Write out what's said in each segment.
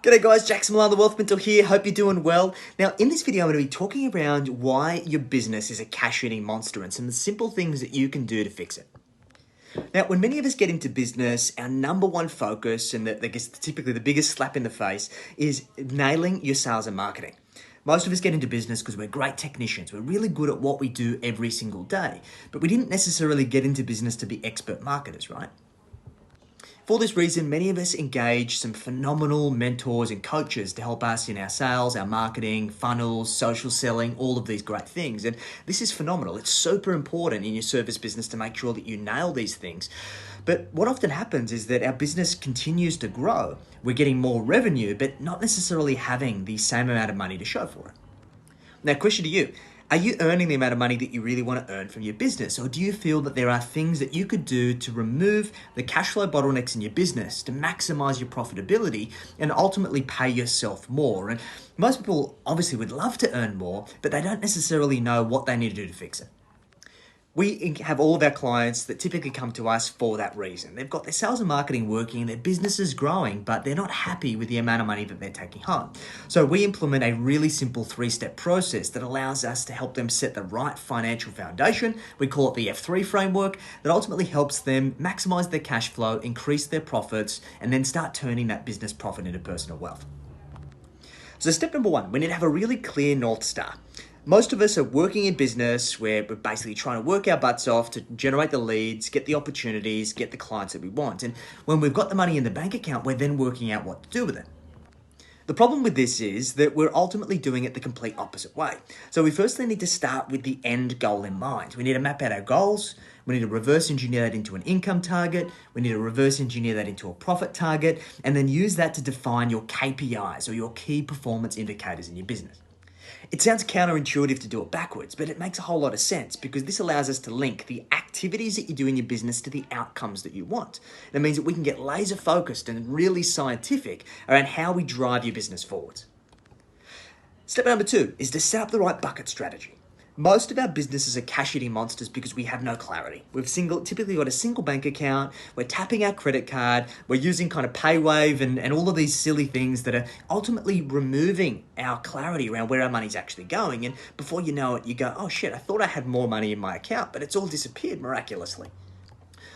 G'day guys, Jackson Milan, the Wealth Mentor here. Hope you're doing well. Now, in this video, I'm going to be talking around why your business is a cash-eating monster and some simple things that you can do to fix it. Now, when many of us get into business, our number one focus, and I guess typically the biggest slap in the face, is nailing your sales and marketing. Most of us get into business because we're great technicians. We're really good at what we do every single day, but we didn't necessarily get into business to be expert marketers, right? For this reason, many of us engage some phenomenal mentors and coaches to help us in our sales, our marketing, funnels, social selling, all of these great things. And this is phenomenal. It's super important in your service business to make sure that you nail these things. But what often happens is that our business continues to grow. We're getting more revenue, but not necessarily having the same amount of money to show for it. Now, question to you. Are you earning the amount of money that you really want to earn from your business? Or do you feel that there are things that you could do to remove the cash flow bottlenecks in your business to maximize your profitability and ultimately pay yourself more? And most people obviously would love to earn more, but they don't necessarily know what they need to do to fix it. We have all of our clients that typically come to us for that reason. They've got their sales and marketing working, their business is growing, but they're not happy with the amount of money that they're taking home. So we implement a really simple 3-step process that allows us to help them set the right financial foundation. We call it the F3 framework that ultimately helps them maximize their cash flow, increase their profits, and then start turning that business profit into personal wealth. So step number 1, we need to have a really clear North Star. Most of us are working in business where we're basically trying to work our butts off to generate the leads, get the opportunities, get the clients that we want. And when we've got the money in the bank account, we're then working out what to do with it. The problem with this is that we're ultimately doing it the complete opposite way. So we firstly need to start with the end goal in mind. We need to map out our goals. We need to reverse engineer that into an income target. We need to reverse engineer that into a profit target, and then use that to define your KPIs or your key performance indicators in your business. It sounds counterintuitive to do it backwards, but it makes a whole lot of sense because this allows us to link the activities that you do in your business to the outcomes that you want. It means that we can get laser focused and really scientific around how we drive your business forwards. Step number 2 is to set up the right bucket strategy. Most of our businesses are cash-eating monsters because we have no clarity. We've typically got a single bank account, we're tapping our credit card, we're using kind of PayWave and all of these silly things that are ultimately removing our clarity around where our money's actually going. And before you know it, you go, oh shit, I thought I had more money in my account, but it's all disappeared miraculously.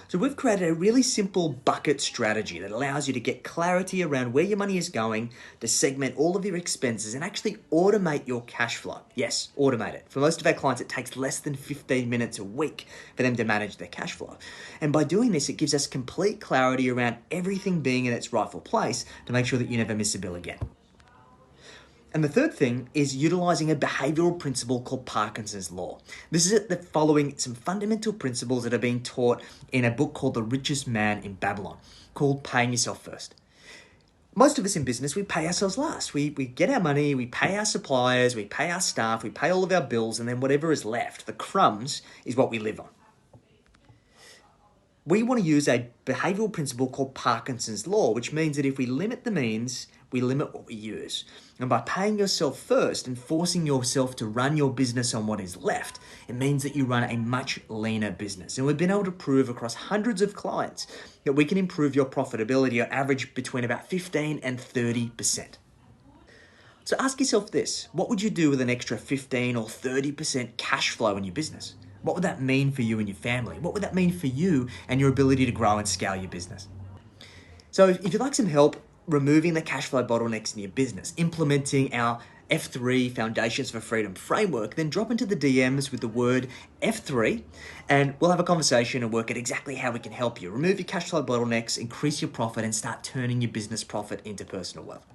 So we've created a really simple bucket strategy that allows you to get clarity around where your money is going, to segment all of your expenses and actually automate your cash flow. Yes, automate it. For most of our clients, it takes less than 15 minutes a week for them to manage their cash flow. And by doing this, it gives us complete clarity around everything being in its rightful place to make sure that you never miss a bill again. And the third thing is utilizing a behavioral principle called Parkinson's Law. This is following some fundamental principles that are being taught in a book called The Richest Man in Babylon, called Paying Yourself First. Most of us in business, we pay ourselves last. We get our money, we pay our suppliers, we pay our staff, we pay all of our bills, and then whatever is left, the crumbs, is what we live on. We want to use a behavioral principle called Parkinson's Law, which means that if we limit the means, we limit what we use. And by paying yourself first and forcing yourself to run your business on what is left, it means that you run a much leaner business. And we've been able to prove across hundreds of clients that we can improve your profitability on average between about 15 and 30%. So ask yourself this, what would you do with an extra 15 or 30% cash flow in your business? What would that mean for you and your family? What would that mean for you and your ability to grow and scale your business? So if you'd like some help removing the cash flow bottlenecks in your business, implementing our F3 Foundations for Freedom framework, then drop into the DMs with the word F3 and we'll have a conversation and work at exactly how we can help you remove your cash flow bottlenecks, increase your profit, and start turning your business profit into personal wealth.